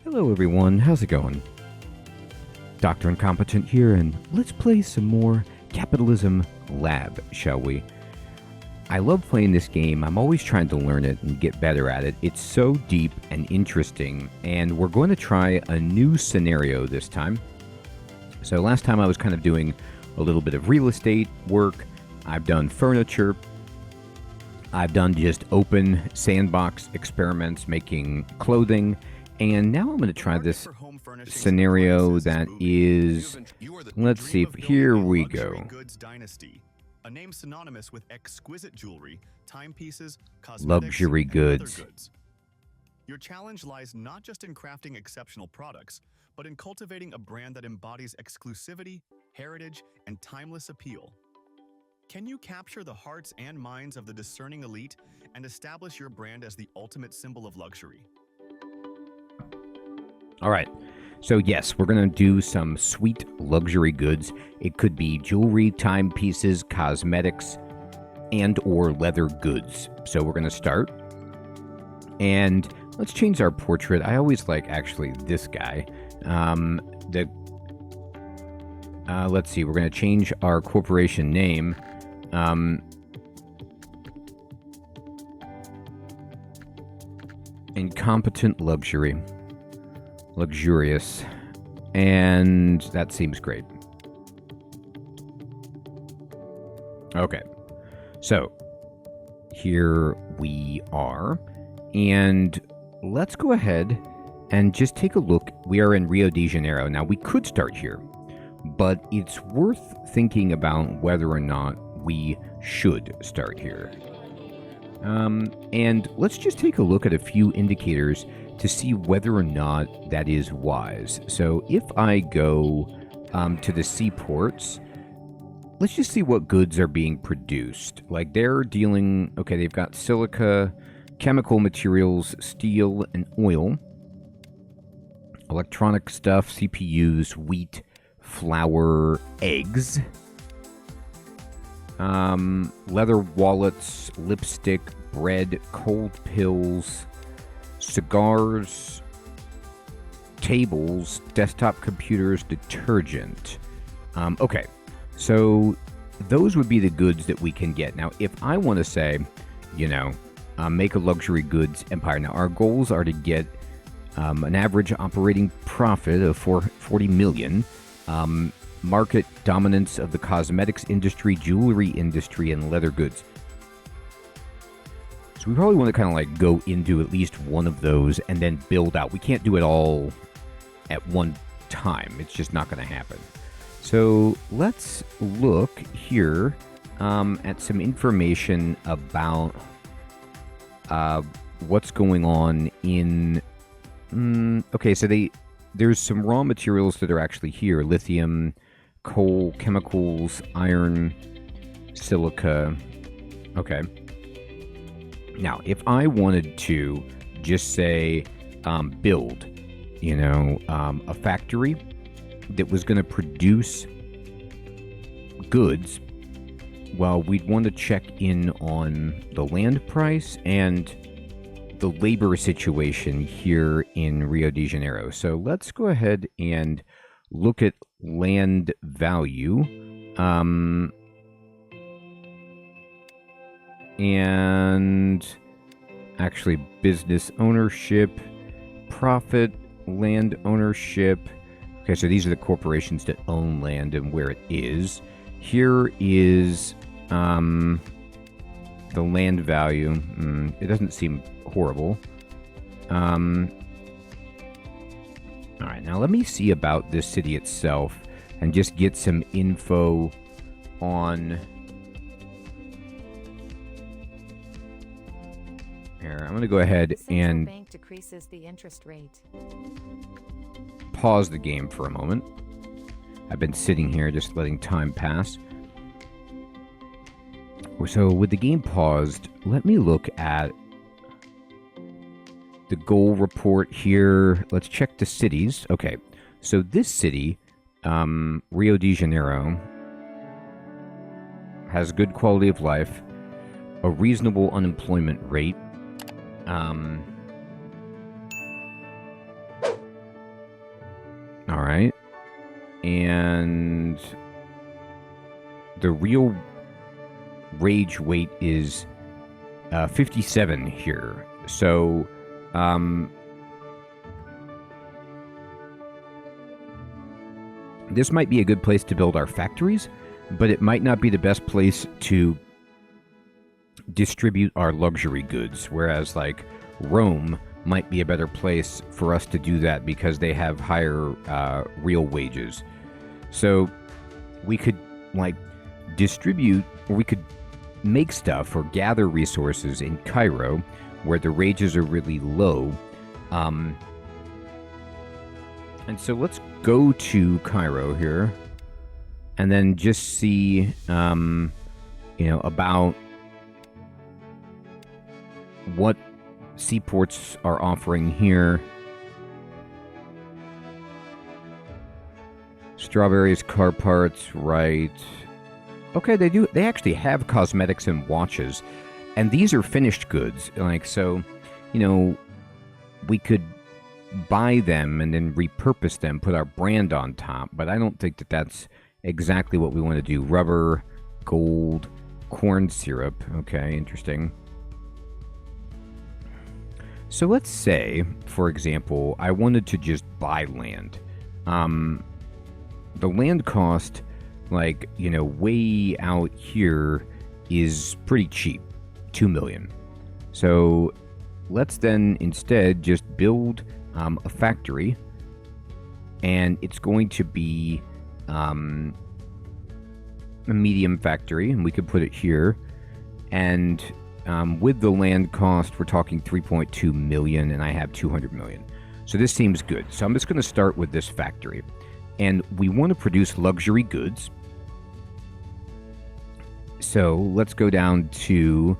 Hello everyone, how's it going? Dr. Incompetent here, and let's play some more Capitalism Lab, shall we? I love playing this game. I'm always trying to learn it and get better at it. It's so deep and interesting, and we're going to try a new scenario this time. So last time I was kind of doing a little bit of real estate work. I've done furniture. I've done just open sandbox experiments making clothing. And now I'm going to try this scenario that is, let's see, here we go. A name synonymous with exquisite jewelry, timepieces, cosmetics, luxury goods. and other goods. Your challenge lies not just in crafting exceptional products, but in cultivating a brand that embodies exclusivity, heritage, and timeless appeal. Can you capture the hearts and minds of the discerning elite and establish your brand as the ultimate symbol of luxury? All right. So yes, we're going to do some sweet luxury goods. It could be jewelry, timepieces, cosmetics, and or leather goods. So we're going to start. And let's change our portrait. I always like actually this guy. Let's see. We're going to change our corporation name. Incompetent Luxury. Luxurious, and that seems great. Okay, so here we are, and let's go ahead and just take a look. We are in Rio de Janeiro. Now, we could start here, but it's worth thinking about whether or not we should start here. And let's just take a look at a few indicators to see whether or not that is wise. So if I go to the seaports, let's just see what goods are being produced. Like they're dealing, okay, they've got silica, chemical materials, steel, and oil, electronic stuff, CPUs, wheat, flour, eggs, leather wallets, lipstick, bread, cold pills, cigars, tables, desktop computers, detergent. Okay, so those would be the goods that we can get. Now, if I want to say, make a luxury goods empire. Now, our goals are to get an average operating profit of 40 million, market dominance of the cosmetics industry, jewelry industry, and leather goods. So we probably want to kind of like go into at least one of those and then build out. We can't do it all at one time. It's just not going to happen. So let's look here at some information about what's going on in... okay, so there's some raw materials that are actually here. Lithium, coal, chemicals, iron, silica. Okay. Now, if I wanted to just say build, a factory that was going to produce goods, well, we'd want to check in on the land price and the labor situation here in Rio de Janeiro. So let's go ahead and look at land value. And actually business ownership, profit, land ownership. Okay, so these are the corporations that own land and where it is. Here is the land value. It doesn't seem horrible. All right, now let me see about this city itself and just get some info on... Here, I'm going to go ahead and bank decreases the interest rate. Pause the game for a moment. I've been sitting here just letting time pass. So with the game paused, let me look at the goal report here. Let's check the cities. Okay, so this city, Rio de Janeiro, has good quality of life, a reasonable unemployment rate, and the real wage weight is 57 here. So this might be a good place to build our factories, but it might not be the best place to distribute our luxury goods, whereas like Rome might be a better place for us to do that because they have higher real wages. So we could like distribute, or we could make stuff or gather resources in Cairo where the wages are really low. And so let's go to Cairo here and then just see, about what seaports are offering here. Strawberries, car parts, right. Okay, they actually have cosmetics and watches. And these are finished goods. Like, so, we could buy them and then repurpose them, put our brand on top. But I don't think that that's exactly what we want to do. Rubber, gold, corn syrup. Okay, interesting. So let's say, for example, I wanted to just buy land. The land cost, way out here is pretty cheap, 2 million. So let's then instead just build a factory, and it's going to be a medium factory, and we could put it here. And with the land cost, we're talking 3.2 million, and I have 200 million. So this seems good. So I'm just going to start with this factory. And we want to produce luxury goods. So let's go down to,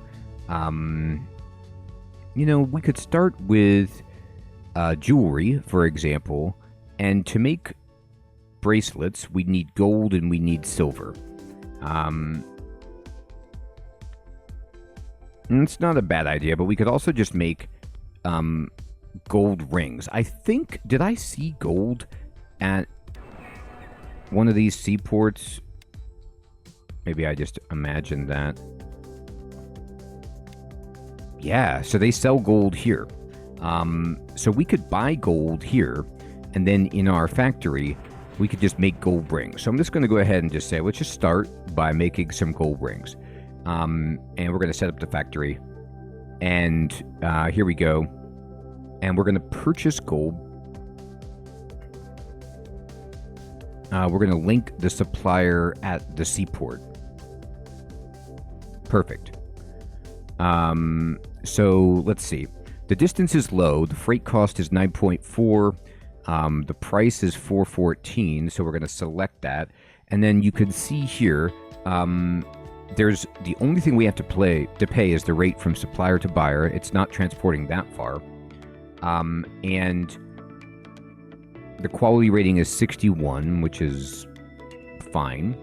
we could start with jewelry, for example. And to make bracelets, we need gold and we need silver. And it's not a bad idea, but we could also just make gold rings. I think, did I see gold at one of these seaports? Maybe I just imagined that. Yeah, so they sell gold here. So we could buy gold here, and then in our factory, we could just make gold rings. So I'm just going to go ahead and just say, let's just start by making some gold rings. And we're going to set up the factory. And here we go. And we're going to purchase gold. We're going to link the supplier at the seaport. Perfect. So let's see. The distance is low. The freight cost is 9.4. The price is 414. So we're going to select that. And then you can see here, there's the only thing we have to pay is the rate from supplier to buyer. It's not transporting that far. And the quality rating is 61, which is fine.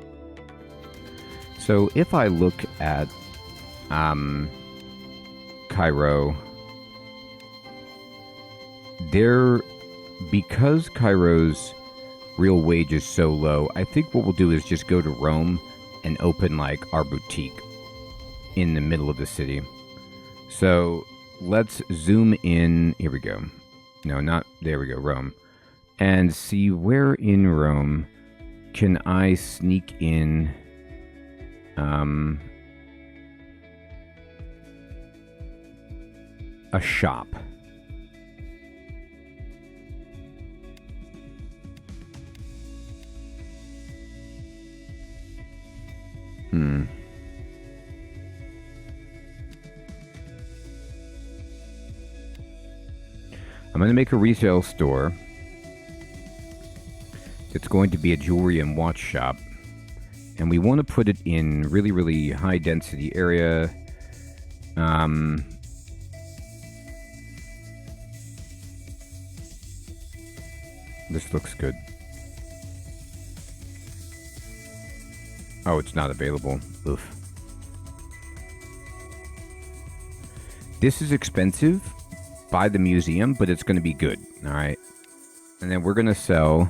So if I look at Cairo, because Cairo's real wage is so low, I think what we'll do is just go to Rome and open like our boutique in the middle of the city. So let's zoom in. Here we go. No, not there we go, Rome. And see where in Rome can I sneak in a shop. I'm going to make a retail store. It's going to be a jewelry and watch shop. And we want to put it in really, really high density area. This looks good. Oh, it's not available. Oof. This is expensive by the museum, but it's going to be good. All right. And then we're going to sell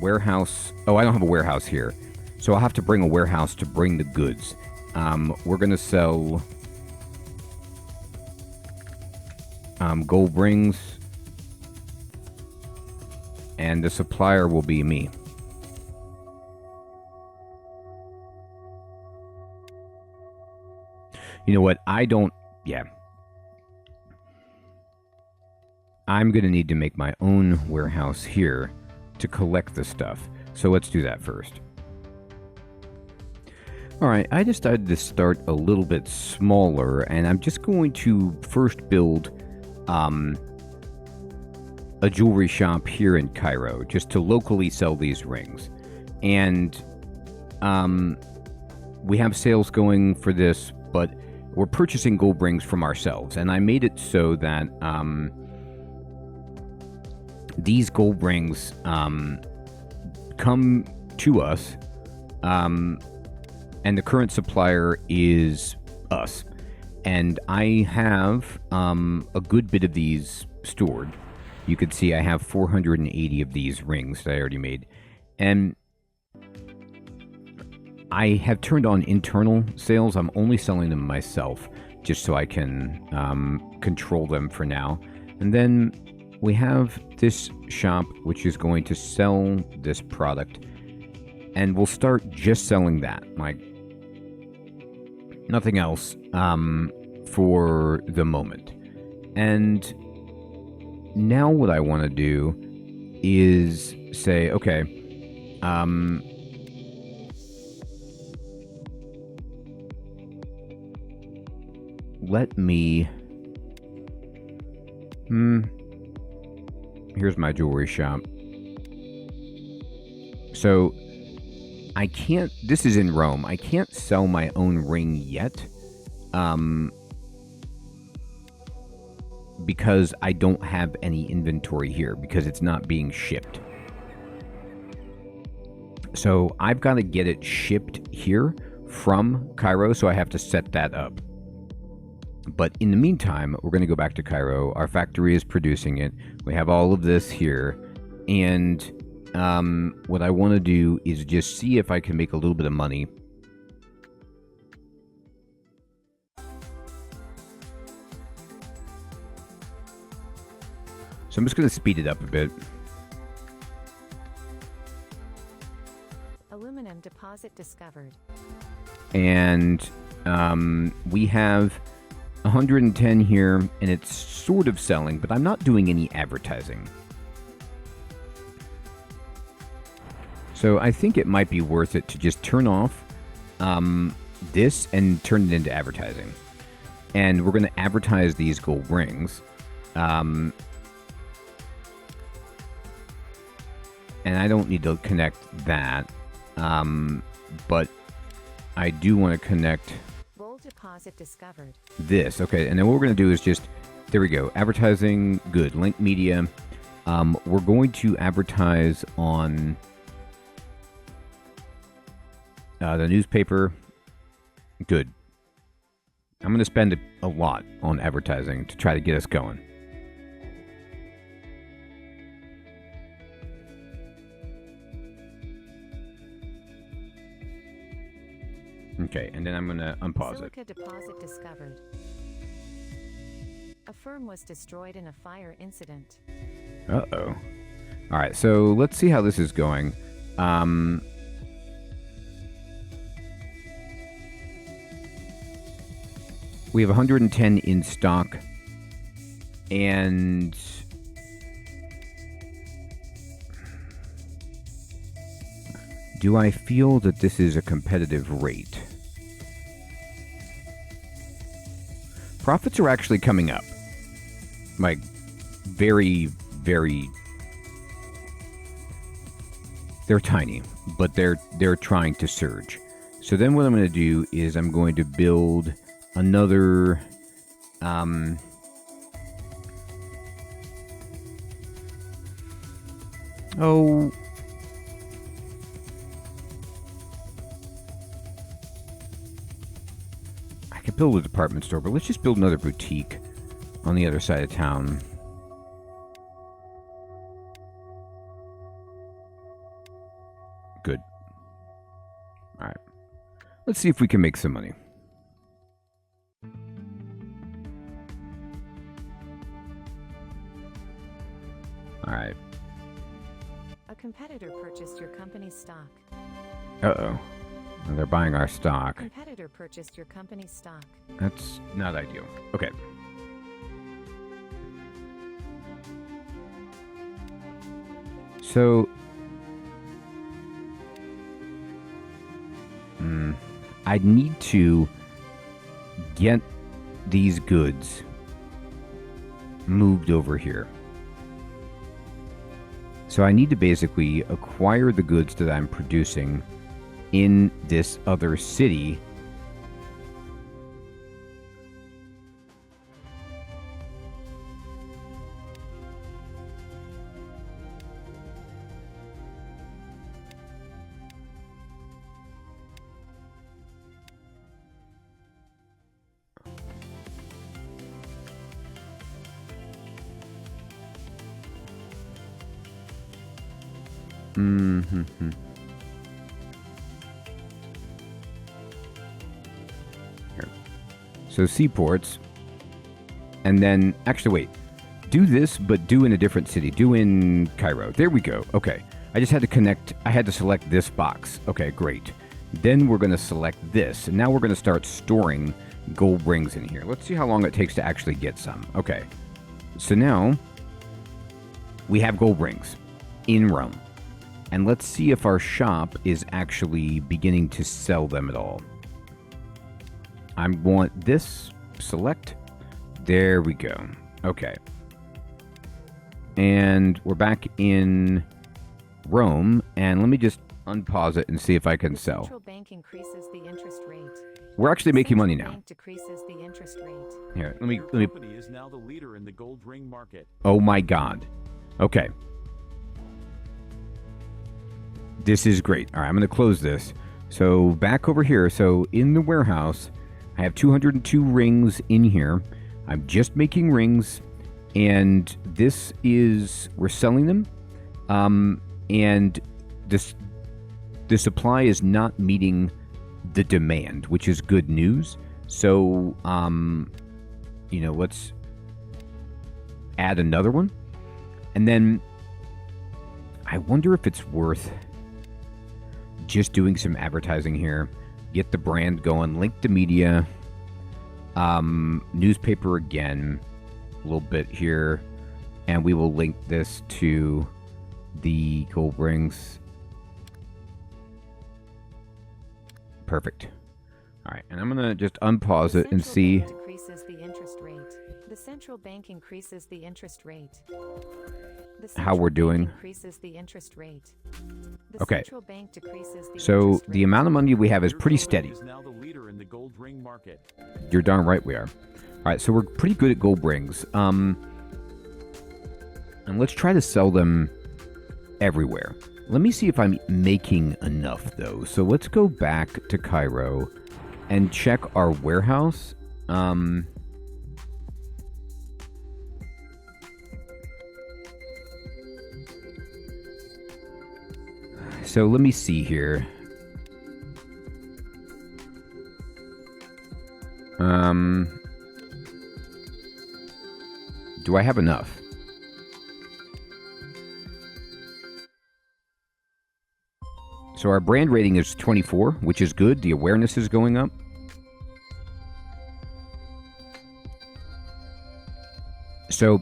Warehouse. Oh, I don't have a warehouse here. So I'll have to bring a warehouse to bring the goods. We're going to sell gold rings. And the supplier will be me. You know what? Yeah. I'm going to need to make my own warehouse here to collect the stuff. So let's do that first. All right, I decided to start a little bit smaller, and I'm just going to first build a jewelry shop here in Cairo, just to locally sell these rings. And we have sales going for this, but we're purchasing gold rings from ourselves. And I made it so that these gold rings come to us, and the current supplier is us. And I have a good bit of these stored. You can see I have 480 of these rings that I already made. And I have turned on internal sales. I'm only selling them myself, just so I can control them for now. And then we have this shop, which is going to sell this product. And we'll start just selling that. Like, nothing else for the moment. And now what I want to do is say, okay, let me, here's my jewelry shop. So I can't, this is in Rome. I can't sell my own ring yet, because I don't have any inventory here, because it's not being shipped. So I've got to get it shipped here from Cairo, so I have to set that up. But in the meantime, we're going to go back to Cairo. Our factory is producing it. We have all of this here. And what I want to do is just see if I can make a little bit of money. So I'm just going to speed it up a bit. Aluminum deposit discovered. And we have 110 here, and it's sort of selling, but I'm not doing any advertising. So I think it might be worth it to just turn off this and turn it into advertising. And we're going to advertise these gold rings. And I don't need to connect that. But I do want to connect Gold deposit discovered. this. Okay, and then what we're going to do is just, there we go, advertising, good, link media. We're going to advertise on the newspaper. Good. I'm going to spend a lot on advertising to try to get us going. Okay, and then I'm going to unpause Silica deposit discovered. A firm was destroyed in a fire incident. it. Uh-oh. All right, so let's see how this is going. We have 110 in stock, and do I feel that this is a competitive rate? Profits are actually coming up. Like, very, very... They're tiny, but they're trying to surge. So then what I'm going to do is I'm going to build another... Oh... I could build a department store, but let's just build another boutique on the other side of town. All right. Let's see if we can make some money. All right. A competitor purchased your company's stock. Uh-oh. They're buying our A stock. competitor purchased your company's stock. That's not ideal. Okay. So... I'd need to get these goods moved over here. So I need to basically acquire the goods that I'm producing in this other city. Here. So seaports. And then, actually, wait. Do this, but do in a different city. Do in Cairo. There we go. Okay. I just had to connect. I had to select this box. Okay, great. Then we're going to select this. And now we're going to start storing gold rings in here. Let's see how long it takes to actually get some. Okay. So now we have gold rings in Rome. And let's see if our shop is actually beginning to sell them at all. I want this. Select. There we go. Okay. And we're back in Rome. And let me just unpause it and see if I can The sell. central bank increases the interest rate. We're actually making money Central now. bank decreases the interest rate. Here, Your let me. company is now the leader in the gold ring market. Oh my God. Okay. This is great. All right, I'm going to close this. So back over here. So in the warehouse, I have 202 rings in here. I'm just making rings, and this is, we're selling them. And the supply is not meeting the demand, which is good news. So, you know, let's add another one. And then I wonder if it's worth just doing some advertising here, get the brand going, link to media, newspaper again, a little bit here, and we will link this to the gold rings. Perfect. All right, and I'm gonna just unpause it and see. Decreases the interest rate. The central bank increases the interest rate. The How we're central bank doing. Increases the interest rate. The Okay. central bank decreases the So interest the rate. amount of money we have is Your pretty company steady. is now the leader in the gold ring market. You're darn right we are. All right, so we're pretty good at gold rings. And let's try to sell them everywhere. Let me see if I'm making enough, though. So let's go back to Cairo and check our warehouse. So let me see here. Do I have enough? So our brand rating is 24, which is good. The awareness is going up. So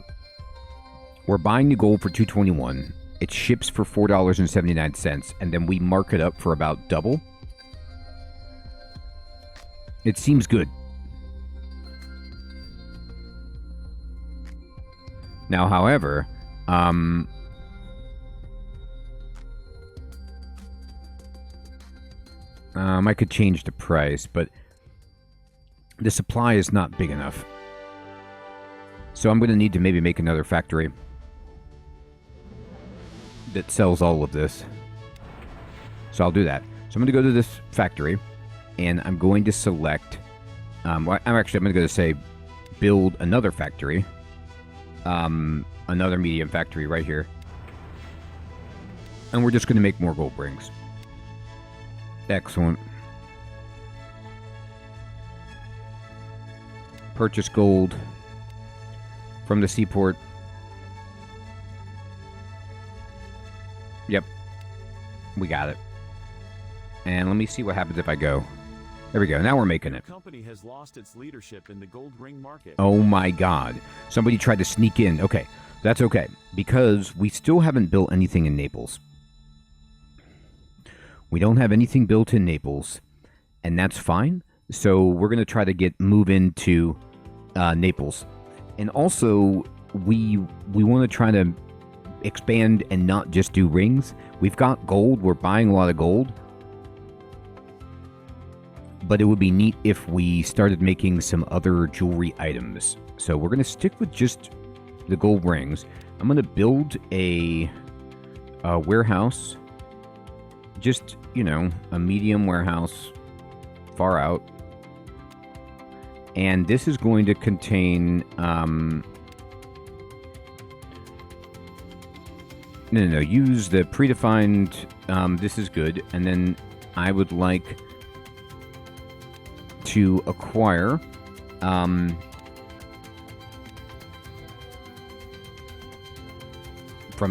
we're buying the gold for $221. It ships for $4.79, and then we mark it up for about double. It seems good. Now, however, I could change the price, but the supply is not big enough. So I'm going to need to maybe make another factory that sells all of this. So I'll do that. So I'm going to go to this factory, and I'm going to select... I'm going to go to say build another factory. Another medium factory right here. And we're just going to make more gold rings. Excellent. Purchase gold from the seaport. Yep. We got it. And let me see what happens if I go. There we go. Now we're making it. The company has lost its leadership in the gold ring market. Oh my god. Somebody tried to sneak in. Okay. That's okay. Because we still haven't built anything in Naples. We don't have anything built in Naples. And that's fine. So we're going to try to move into Naples. And also, we want to try to expand and not just do rings. We've got gold. We're buying a lot of gold. But it would be neat if we started making some other jewelry items. So we're going to stick with just the gold rings. I'm going to build a warehouse. Just, you know, a medium warehouse far out. And this is going to contain... No. Use the predefined... this is good. And then I would like to acquire... from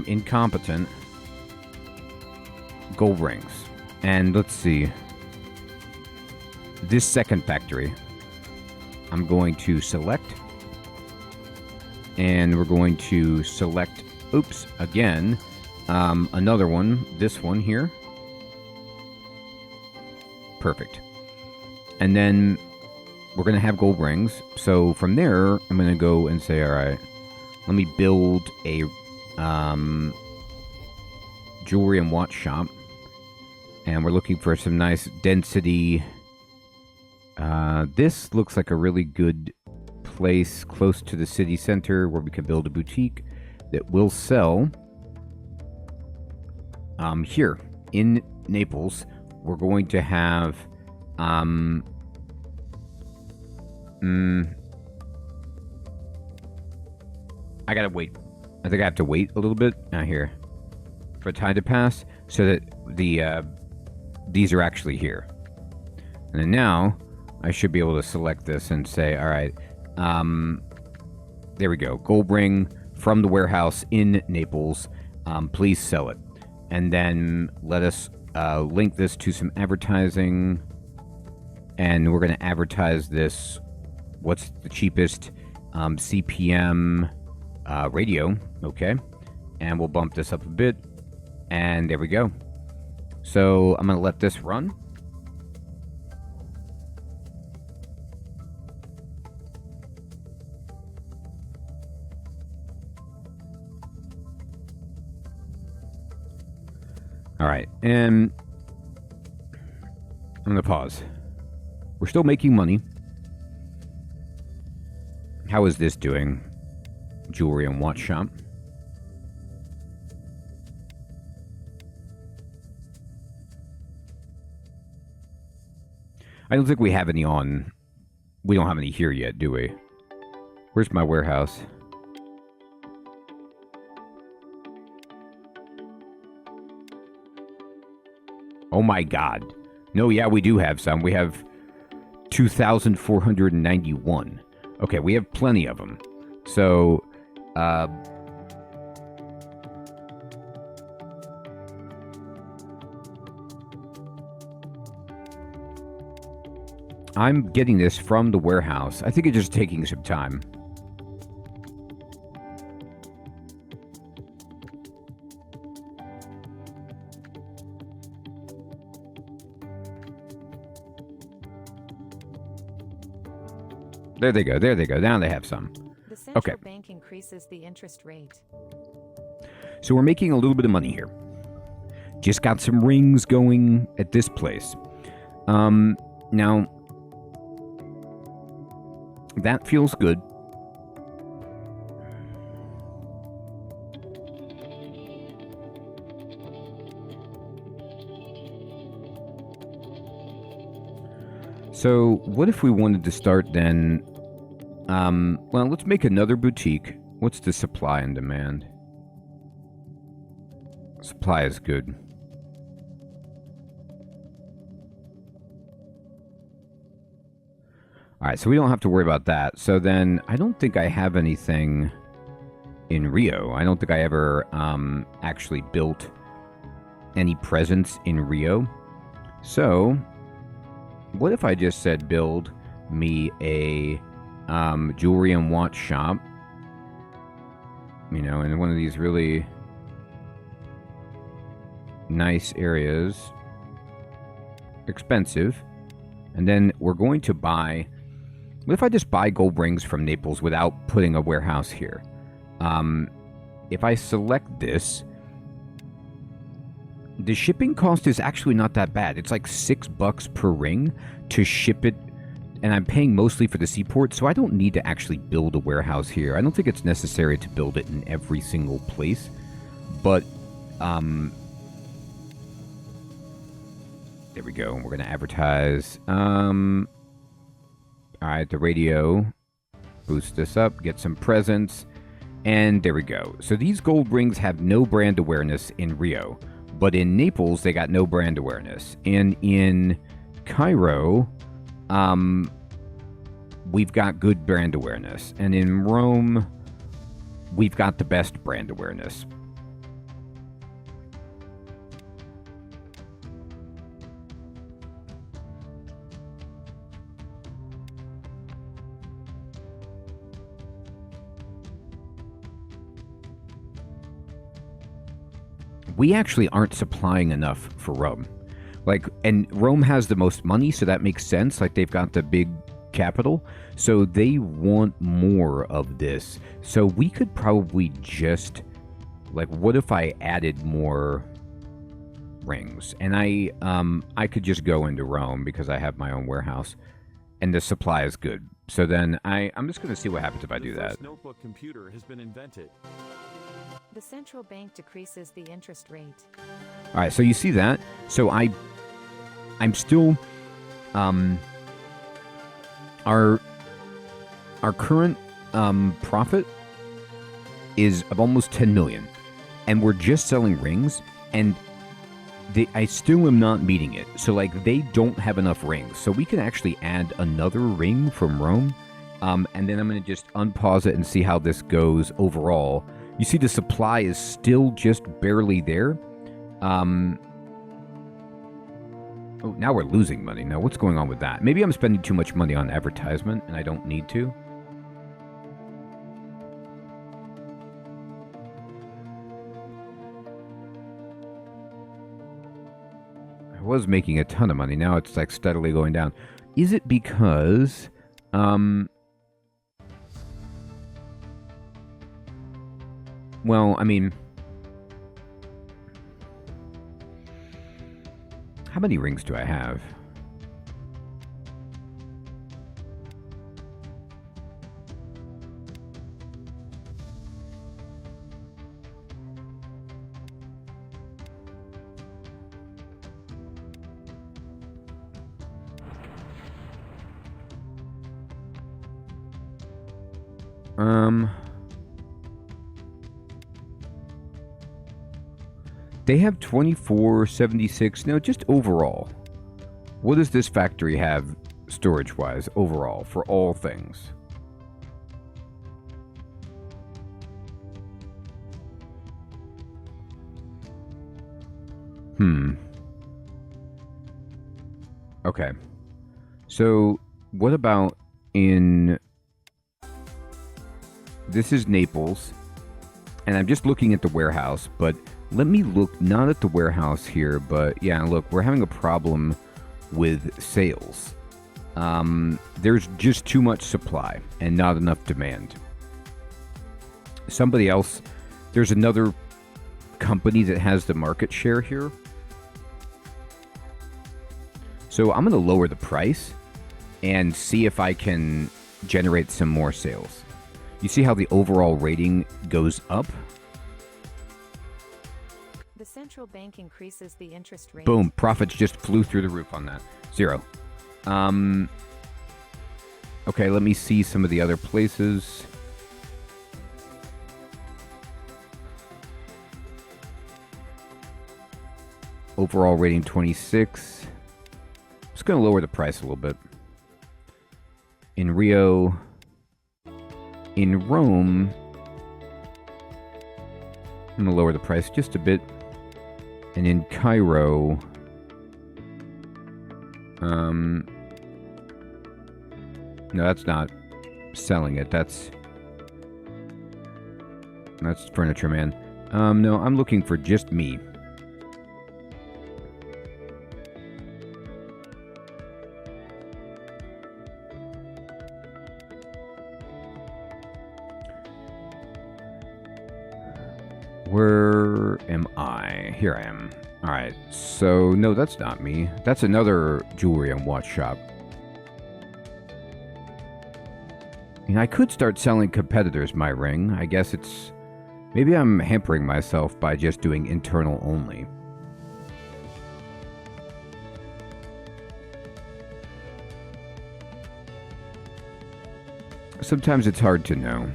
Incompetent... gold rings. And let's see. This second factory... I'm going to select, and we're going to select, oops, again, another one, this one here. Perfect. And then we're going to have gold rings. So from there, I'm going to go and say, all right, let me build a jewelry and watch shop. And we're looking for some nice density. This looks like a really good place close to the city center where we can build a boutique that will sell. Here in Naples, we're going to have I gotta wait. I think I have to wait a little bit here for time to pass so that these are actually here. And then now I should be able to select this and say, all right, there we go. Gold ring from the warehouse in Naples. Please sell it. And then let us link this to some advertising. And we're going to advertise this. What's the cheapest CPM radio? Okay. And we'll bump this up a bit. And there we go. So I'm going to let this run. All right, and I'm going to pause. We're still making money. How is this doing? Jewelry and watch shop. I don't think we have any on. We don't have any here yet, do we? Where's my warehouse? Oh my god. No, yeah, we do have some. We have 2,491. Okay, we have plenty of them. So, I'm getting this from the warehouse. I think it's just taking some time. There they go. There they go. Now they have some. The central Okay. bank increases the interest rate. So we're making a little bit of money here. Just got some rings going at this place. Now, that feels good. So, what if we wanted to start then? Well, let's make another boutique. What's the supply and demand? Supply is good. All right, so we don't have to worry about that. So then I don't think I have anything in Rio. I don't think I ever actually built any presence in Rio. So what if I just said build me a jewelry and watch shop, you know, in one of these really nice areas, expensive, and then we're going to buy. What if I just buy gold rings from Naples without putting a warehouse here? If I select this, the shipping cost is actually not that bad. It's like $6 per ring to ship it, and I'm paying mostly for the seaport, so I don't need to actually build a warehouse here. I don't think it's necessary to build it in every single place, but there we go. We're going to advertise. All right, the radio. Boost this up, get some presents, and there we go. So these gold rings have no brand awareness in Rio, but in Naples, they got no brand awareness. And in Cairo, we've got good brand awareness. And in Rome, we've got the best brand awareness. We actually aren't supplying enough for Rome. Like, and Rome has the most money, so that makes sense. Like, they've got the big capital, so they want more of this. So we could probably just, like, what if I added more rings? And I could just go into Rome because I have my own warehouse, and the supply is good. So then I'm just going to see what happens if I do that. The first notebook computer has been invented. The central bank decreases the interest rate. All right, so you see that. So I'm still our current profit is of almost 10 million, and we're just selling rings, and I still am not meeting it. So like they don't have enough rings, so we can actually add another ring from Rome, and then I'm going to just unpause it and see how this goes overall. You see the supply is still just barely there. Oh, now we're losing money. Now, what's going on with that? Maybe I'm spending too much money on advertisement and I don't need to. I was making a ton of money. Now it's like steadily going down. Is it because... Well, I mean, how many rings do I have? They have 2476. No, just overall. What does this factory have storage-wise overall for all things? Okay. So, what about in... This is Naples. And I'm just looking at the warehouse, but... Let me look, not at the warehouse here, but yeah, look, we're having a problem with sales. There's just too much supply and not enough demand. Somebody else, there's another company that has the market share here. So I'm going to lower the price and see if I can generate some more sales. You see how the overall rating goes up? The central bank increases the interest rate. Boom, profits just flew through the roof on that. 0. Okay, let me see some of the other places. Overall rating 26. Just going to lower the price a little bit. In Rio. In Rome, I'm going to lower the price just a bit. And in Cairo, no, that's not selling it. That's Furniture Man. No, I'm looking for just me. Where am I? Here I am. Alright, so no, that's not me. That's another jewelry and watch shop. And I could start selling competitors my ring. I guess it's... Maybe I'm hampering myself by just doing internal only. Sometimes it's hard to know.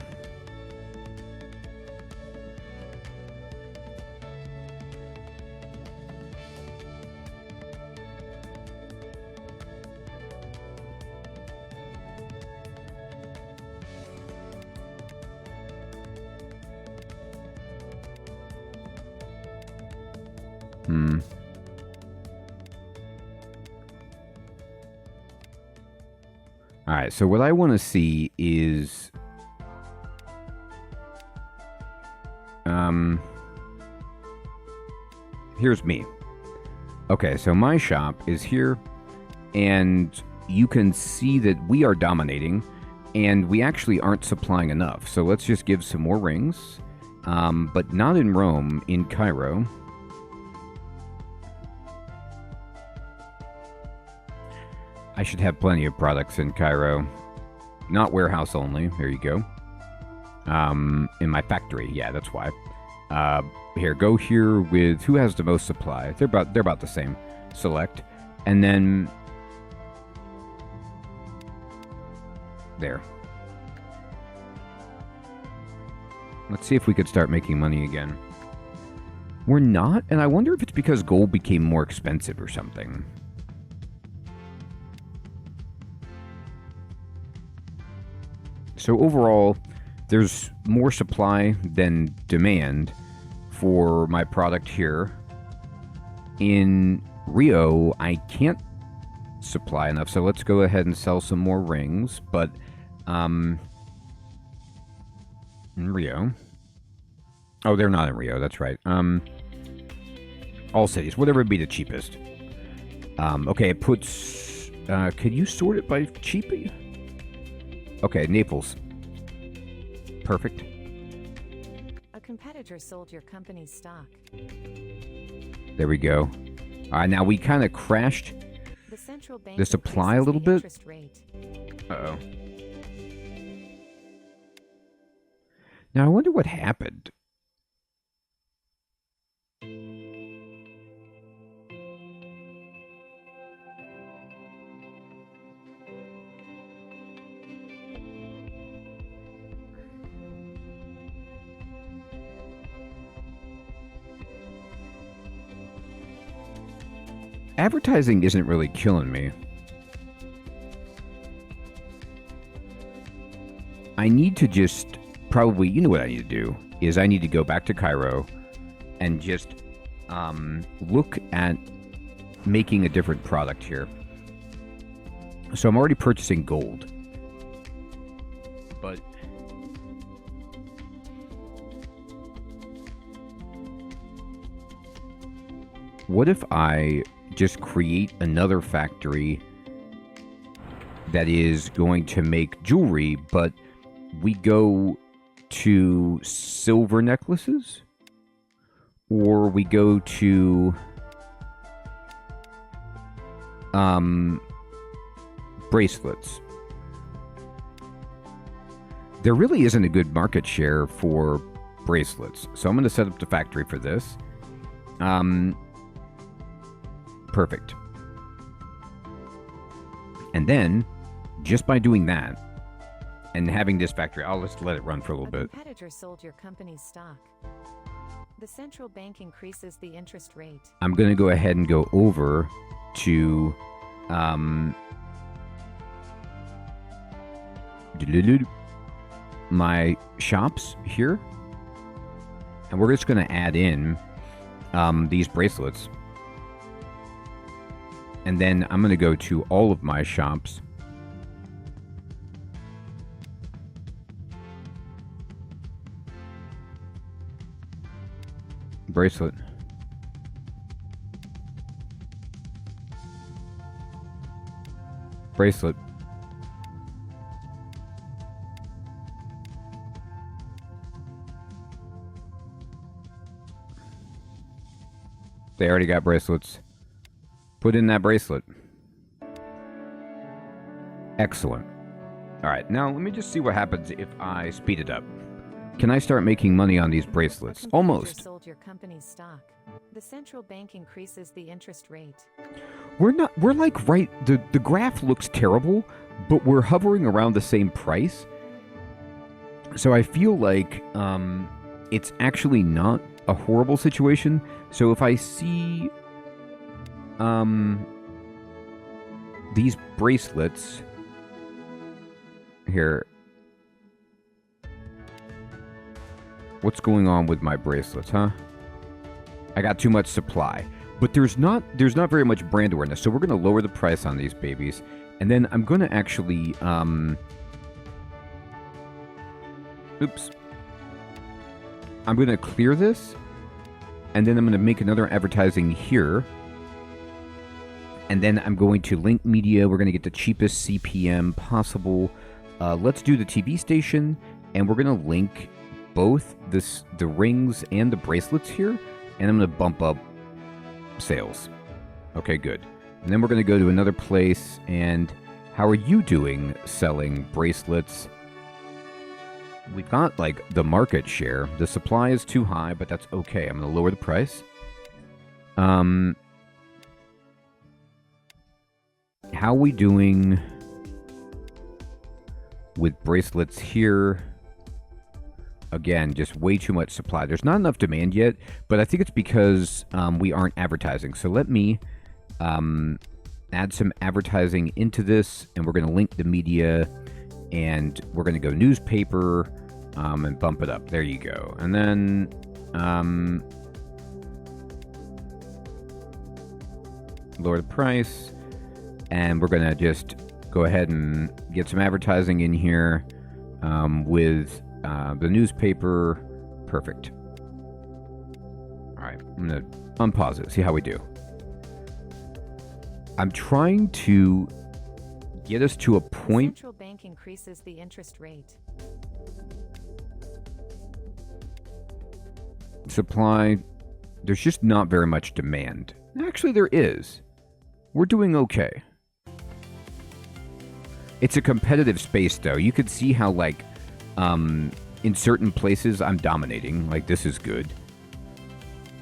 Alright, so what I want to see is... here's me. Okay, so my shop is here, and you can see that we are dominating, and we actually aren't supplying enough. So let's just give some more rings, but not in Rome, in Cairo. I should have plenty of products in Cairo. Not warehouse only. There you go. In my factory. Yeah, that's why. Here, go here with who has the most supply. They're about the same. Select. And then there. Let's see if we could start making money again. We're not, and I wonder if it's because gold became more expensive or something. So overall, there's more supply than demand for my product here. In Rio, I can't supply enough, so let's go ahead and sell some more rings. But in Rio... Oh, they're not in Rio, that's right. All cities, whatever would be the cheapest. Okay, it puts... could you sort it by cheapy? Okay, Naples. Perfect. A competitor sold your company's stock. There we go. Alright, now we kind of crashed The central bank the supply a increases little the bit. interest rate. Uh-oh. Now I wonder what happened. Advertising isn't really killing me. I need to just probably, you know what I need to do, is I need to go back to Cairo and just look at making a different product here. So I'm already purchasing gold. But what if I just create another factory that is going to make jewelry, but we go to silver necklaces? Or we go to bracelets. There really isn't a good market share for bracelets. So I'm going to set up the factory for this. Perfect. And then, just by doing that, and having this factory, I'll just let it run for a little bit. A competitor sold your company's stock. The central bank increases the interest rate. I'm going to go ahead and go over to my shops here. And we're just going to add in these bracelets. And then I'm going to go to all of my shops. Bracelet. Bracelet. They already got bracelets. Put in that bracelet. Excellent. All right, now let me just see what happens if I speed it up. Can I start making money on these bracelets? Almost. Sold your company's stock. The central bank increases the interest rate. We're like right, the graph looks terrible, but we're hovering around the same price. So I feel like it's actually not a horrible situation. So if I see these bracelets here, what's going on with my bracelets, huh? I got too much supply, but there's not very much brand awareness. So we're going to lower the price on these babies, and then I'm going to actually oops. I'm going to clear this, and then I'm going to make another advertising here. And then I'm going to link media. We're going to get the cheapest CPM possible. Let's do the TV station, and we're going to link both the rings and the bracelets here, and I'm going to bump up sales. Okay, good. And then we're going to go to another place, and how are you doing selling bracelets? We've got, like, the market share. The supply is too high, but that's okay. I'm going to lower the price. How are we doing with bracelets here? Again, just way too much supply. There's not enough demand yet, but I think it's because we aren't advertising. So let me add some advertising into this, and we're going to link the media, and we're going to go newspaper and bump it up. There you go. And then lower the price, and we're going to just go ahead and get some advertising in here with the newspaper. Perfect. All right, I'm going to unpause it, see how we do. I'm trying to get us to a point. Central bank increases the interest rate. Supply, there's just not very much demand. Actually, there is. We're doing okay. It's a competitive space, though. You could see how, like, in certain places, I'm dominating. Like, this is good.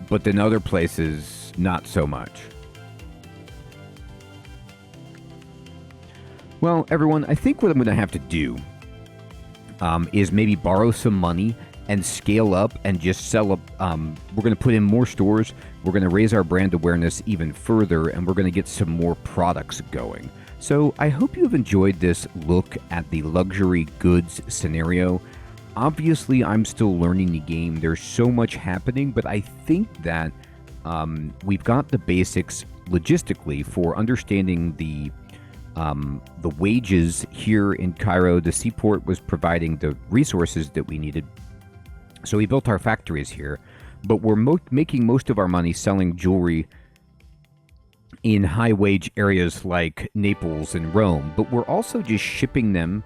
But in other places, not so much. Well, everyone, I think what I'm going to have to do is maybe borrow some money and scale up and just sell up. We're going to put in more stores. We're going to raise our brand awareness even further, and we're going to get some more products going. So I hope you have enjoyed this look at the luxury goods scenario. Obviously, I'm still learning the game. There's so much happening, but I think that we've got the basics logistically for understanding the wages here in Cairo. The seaport was providing the resources that we needed. So we built our factories here, but we're making most of our money selling jewelry in high-wage areas like Naples and Rome, but we're also just shipping them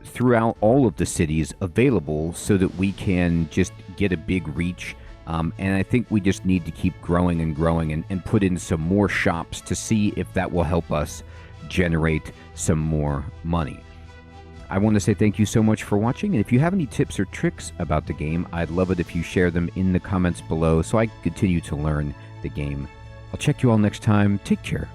throughout all of the cities available so that we can just get a big reach. And I think we just need to keep growing and growing and put in some more shops to see if that will help us generate some more money. I want to say thank you so much for watching, and if you have any tips or tricks about the game, I'd love it if you share them in the comments below so I can continue to learn the game. I'll check you all next time. Take care.